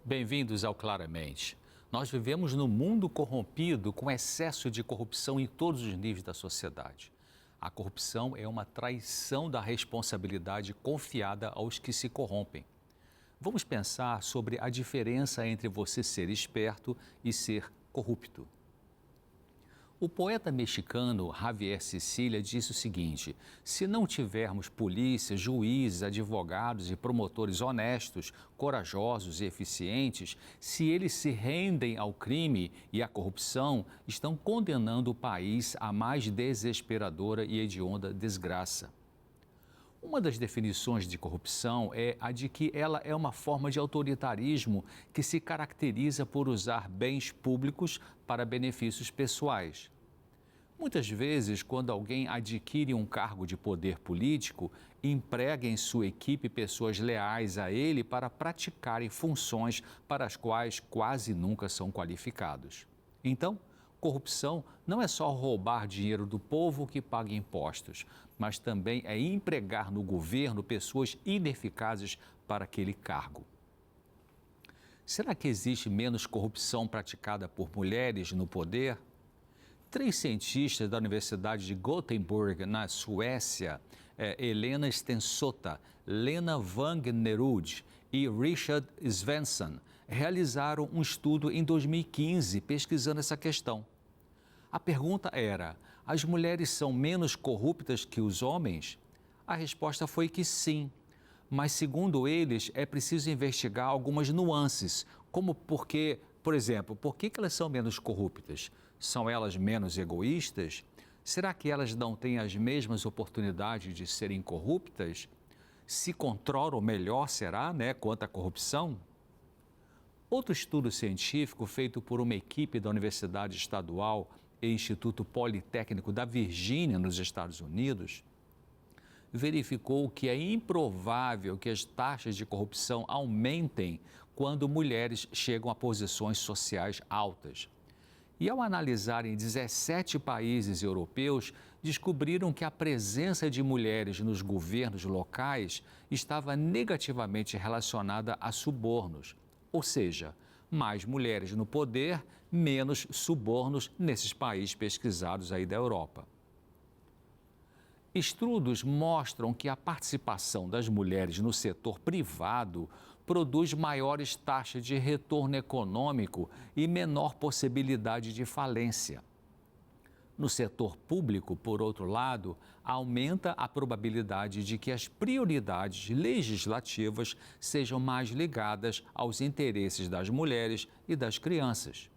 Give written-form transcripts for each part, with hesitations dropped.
Bem-vindos ao Claramente. Nós vivemos num mundo corrompido com excesso de corrupção em todos os níveis da sociedade. A corrupção é uma traição da responsabilidade confiada aos que se corrompem. Vamos pensar sobre a diferença entre você ser esperto e ser corrupto. O poeta mexicano Javier Sicilia disse o seguinte: se não tivermos polícia, juízes, advogados e promotores honestos, corajosos e eficientes, se eles se rendem ao crime e à corrupção, estão condenando o país à mais desesperadora e hedionda desgraça. Uma das definições de corrupção é a de que ela é uma forma de autoritarismo que se caracteriza por usar bens públicos para benefícios pessoais. Muitas vezes, quando alguém adquire um cargo de poder político, emprega em sua equipe pessoas leais a ele para praticarem funções para as quais quase nunca são qualificados. Então, corrupção não é só roubar dinheiro do povo que paga impostos, mas também é empregar no governo pessoas ineficazes para aquele cargo. Será que existe menos corrupção praticada por mulheres no poder? Três cientistas da Universidade de Gothenburg, na Suécia, Helena Stensota, Lena Wagnerud e Richard Svensson, realizaram um estudo em 2015 pesquisando essa questão. A pergunta era: as mulheres são menos corruptas que os homens? A resposta foi que sim, mas segundo eles é preciso investigar algumas nuances, como por exemplo, por que elas são menos corruptas? São elas menos egoístas? Será que elas não têm as mesmas oportunidades de serem corruptas? Se controlam melhor, será, quanto à corrupção? Outro estudo científico feito por uma equipe da Universidade Estadual e Instituto Politécnico da Virgínia, nos Estados Unidos, verificou que é improvável que as taxas de corrupção aumentem quando mulheres chegam a posições sociais altas. E ao analisarem 17 países europeus, descobriram que a presença de mulheres nos governos locais estava negativamente relacionada a subornos, ou seja, mais mulheres no poder, menos subornos nesses países pesquisados aí da Europa. Estudos mostram que a participação das mulheres no setor privado produz maiores taxas de retorno econômico e menor possibilidade de falência. No setor público, por outro lado, aumenta a probabilidade de que as prioridades legislativas sejam mais ligadas aos interesses das mulheres e das crianças.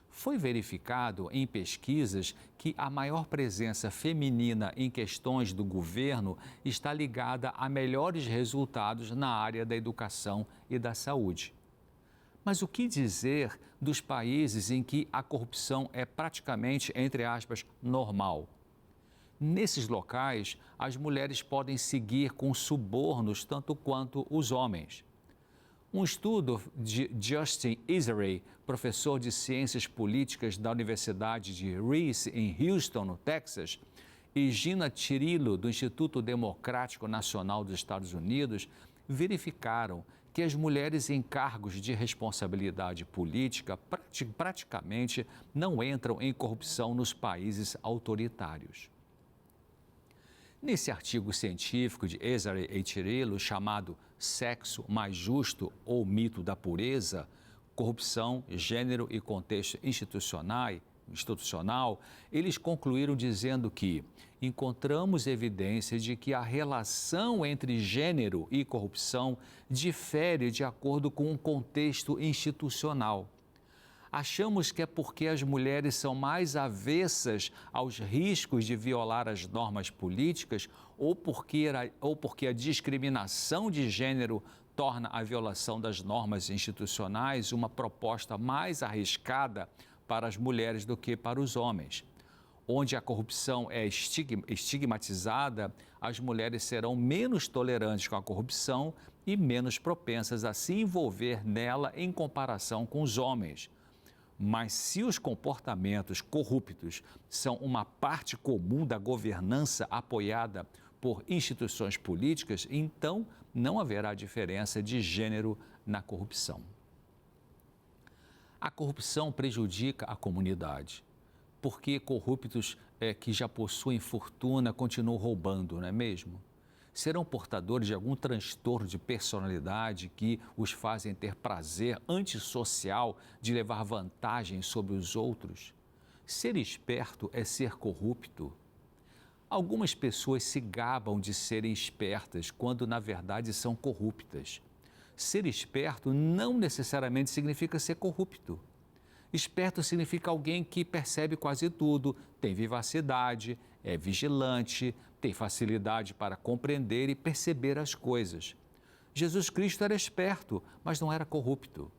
Foi verificado em pesquisas que a maior presença feminina em questões do governo está ligada a melhores resultados na área da educação e da saúde. Mas o que dizer dos países em que a corrupção é praticamente, entre aspas, normal? Nesses locais, as mulheres podem seguir com subornos tanto quanto os homens. Um estudo de Justin Israel, professor de Ciências Políticas da Universidade de Rice, em Houston, no Texas, e Gina Tirillo, do Instituto Democrático Nacional dos Estados Unidos, verificaram que as mulheres em cargos de responsabilidade política praticamente não entram em corrupção nos países autoritários. Nesse artigo científico de Israel e Tirillo, chamado Sexo Mais Justo ou Mito da Pureza, Corrupção, Gênero e Contexto Institucional, eles concluíram dizendo que encontramos evidência de que a relação entre gênero e corrupção difere de acordo com o contexto institucional. Achamos que é porque as mulheres são mais avessas aos riscos de violar as normas políticas ou porque a discriminação de gênero torna a violação das normas institucionais uma proposta mais arriscada para as mulheres do que para os homens. Onde a corrupção é estigmatizada, as mulheres serão menos tolerantes com a corrupção e menos propensas a se envolver nela em comparação com os homens. Mas se os comportamentos corruptos são uma parte comum da governança apoiada por instituições políticas, então não haverá diferença de gênero na corrupção. A corrupção prejudica a comunidade, porque corruptos que já possuem fortuna continuam roubando, não é mesmo? Serão portadores de algum transtorno de personalidade que os fazem ter prazer antissocial de levar vantagem sobre os outros? Ser esperto é ser corrupto? Algumas pessoas se gabam de serem espertas quando, na verdade, são corruptas. Ser esperto não necessariamente significa ser corrupto. Esperto significa alguém que percebe quase tudo, tem vivacidade, é vigilante, tem facilidade para compreender e perceber as coisas. Jesus Cristo era esperto, mas não era corrupto.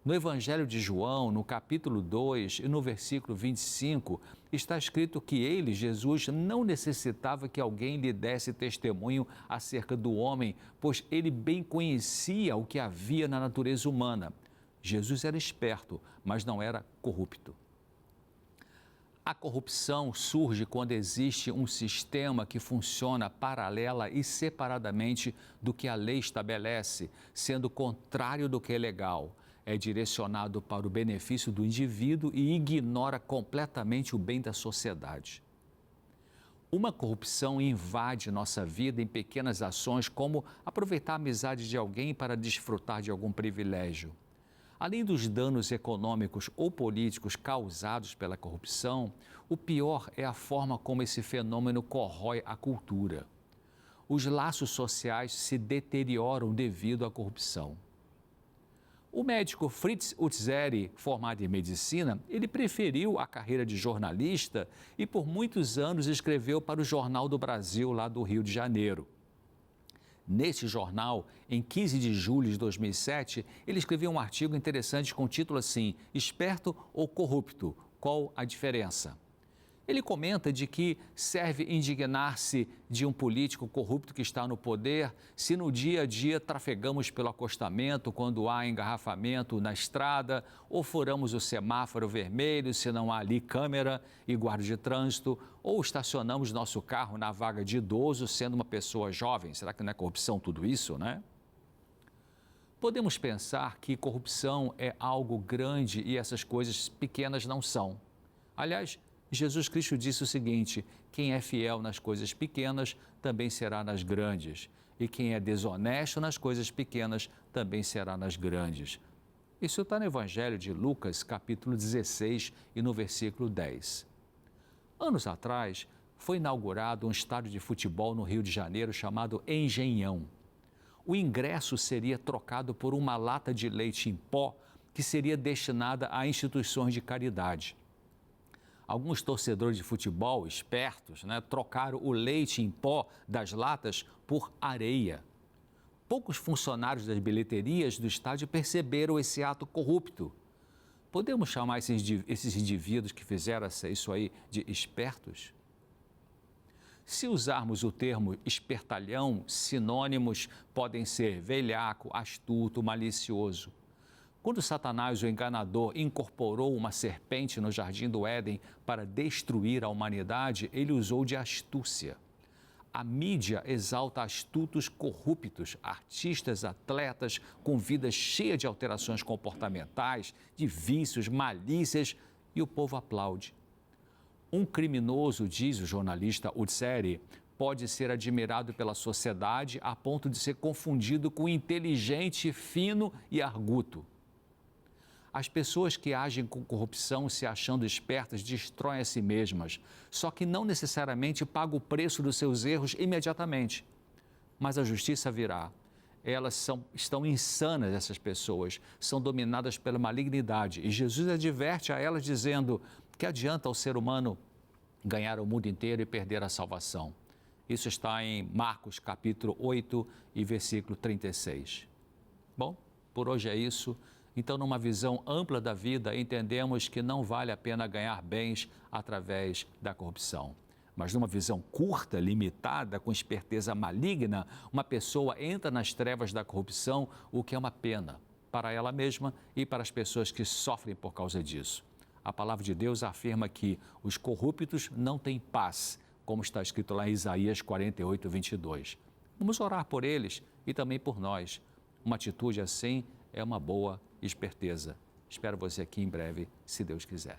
No Evangelho de João, no capítulo 2 e no versículo 25, está escrito que ele, Jesus, não necessitava que alguém lhe desse testemunho acerca do homem, pois ele bem conhecia o que havia na natureza humana. Jesus era esperto, mas não era corrupto. A corrupção surge quando existe um sistema que funciona paralela e separadamente do que a lei estabelece, sendo contrário do que é legal. É direcionado para o benefício do indivíduo e ignora completamente o bem da sociedade. Uma corrupção invade nossa vida em pequenas ações, como aproveitar a amizade de alguém para desfrutar de algum privilégio. Além dos danos econômicos ou políticos causados pela corrupção, o pior é a forma como esse fenômeno corrói a cultura. Os laços sociais se deterioram devido à corrupção. O médico Fritz Utzeri, formado em medicina, ele preferiu a carreira de jornalista e por muitos anos escreveu para o Jornal do Brasil, lá do Rio de Janeiro. Nesse jornal, em 15 de julho de 2007, ele escreveu um artigo interessante com o título assim: Esperto ou corrupto? Qual a diferença? Ele comenta de que serve indignar-se de um político corrupto que está no poder se no dia a dia trafegamos pelo acostamento quando há engarrafamento na estrada ou furamos o semáforo vermelho se não há ali câmera e guarda de trânsito ou estacionamos nosso carro na vaga de idoso sendo uma pessoa jovem. Será que não é corrupção tudo isso, né? Podemos pensar que corrupção é algo grande e essas coisas pequenas não são. Aliás, Jesus Cristo disse o seguinte: quem é fiel nas coisas pequenas também será nas grandes, e quem é desonesto nas coisas pequenas também será nas grandes. Isso está no Evangelho de Lucas, capítulo 16 e no versículo 10. Anos atrás, foi inaugurado um estádio de futebol no Rio de Janeiro chamado Engenhão. O ingresso seria trocado por uma lata de leite em pó que seria destinada a instituições de caridade. Alguns torcedores de futebol espertos, trocaram o leite em pó das latas por areia. Poucos funcionários das bilheterias do estádio perceberam esse ato corrupto. Podemos chamar esses indivíduos que fizeram isso aí de espertos? Se usarmos o termo espertalhão, sinônimos podem ser velhaco, astuto, malicioso. Quando Satanás, o enganador, incorporou uma serpente no jardim do Éden para destruir a humanidade, ele usou de astúcia. A mídia exalta astutos corruptos, artistas, atletas com vidas cheias de alterações comportamentais, de vícios, malícias, e o povo aplaude. Um criminoso, diz o jornalista Utzeri, pode ser admirado pela sociedade a ponto de ser confundido com inteligente, fino e arguto. As pessoas que agem com corrupção se achando espertas destroem a si mesmas, só que não necessariamente pagam o preço dos seus erros imediatamente. Mas a justiça virá. Estão insanas, essas pessoas, são dominadas pela malignidade. E Jesus adverte a elas dizendo que adianta ao ser humano ganhar o mundo inteiro e perder a salvação. Isso está em Marcos capítulo 8 e versículo 36. Bom, por hoje é isso. Então, numa visão ampla da vida, entendemos que não vale a pena ganhar bens através da corrupção. Mas numa visão curta, limitada, com esperteza maligna, uma pessoa entra nas trevas da corrupção, o que é uma pena para ela mesma e para as pessoas que sofrem por causa disso. A palavra de Deus afirma que os corruptos não têm paz, como está escrito lá em Isaías 48, 22. Vamos orar por eles e também por nós. Uma atitude assim é uma boa esperteza. Espero você aqui em breve, se Deus quiser.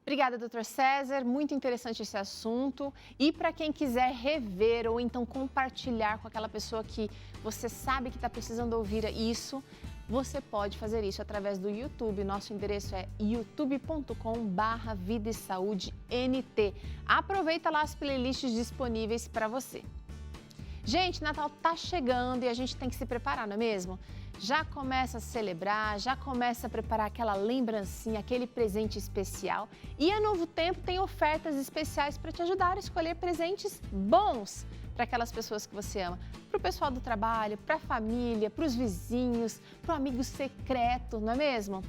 Obrigada, doutor César. Muito interessante esse assunto. E para quem quiser rever ou então compartilhar com aquela pessoa que você sabe que está precisando ouvir isso, você pode fazer isso através do YouTube. Nosso endereço é youtube.com/Vida e Saúde NT. Aproveita lá as playlists disponíveis para você. Gente, Natal tá chegando e a gente tem que se preparar, não é mesmo? Já começa a celebrar, já começa a preparar aquela lembrancinha, aquele presente especial. E a Novo Tempo tem ofertas especiais para te ajudar a escolher presentes bons para aquelas pessoas que você ama. Para o pessoal do trabalho, para a família, para os vizinhos, para o amigo secreto, não é mesmo?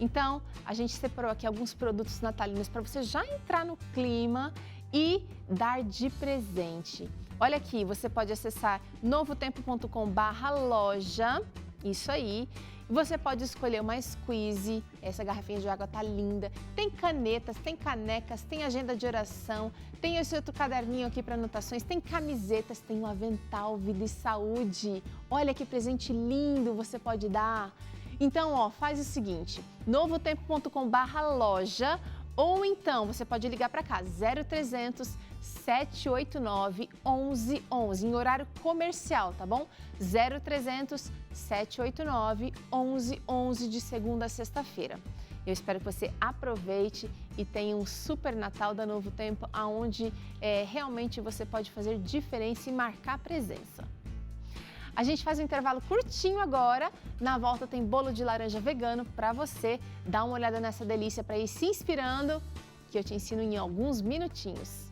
Então a gente separou aqui alguns produtos natalinos para você já entrar no clima e dar de presente. Olha aqui, você pode acessar novotempo.com/loja, isso aí. Você pode escolher uma squeeze, essa garrafinha de água tá linda. Tem canetas, tem canecas, tem agenda de oração, tem esse outro caderninho aqui para anotações, tem camisetas, tem um avental Vida e Saúde. Olha que presente lindo você pode dar. Então, faz o seguinte, novotempo.com/loja ou então você pode ligar para cá, 0300 789 1111, em horário comercial, tá bom? 0300 789 1111 de segunda a sexta-feira. Eu espero que você aproveite e tenha um super Natal da Novo Tempo, onde realmente você pode fazer diferença e marcar presença. A gente faz um intervalo curtinho agora. Na volta tem bolo de laranja vegano para você. Dá uma olhada nessa delícia para ir se inspirando, que eu te ensino em alguns minutinhos.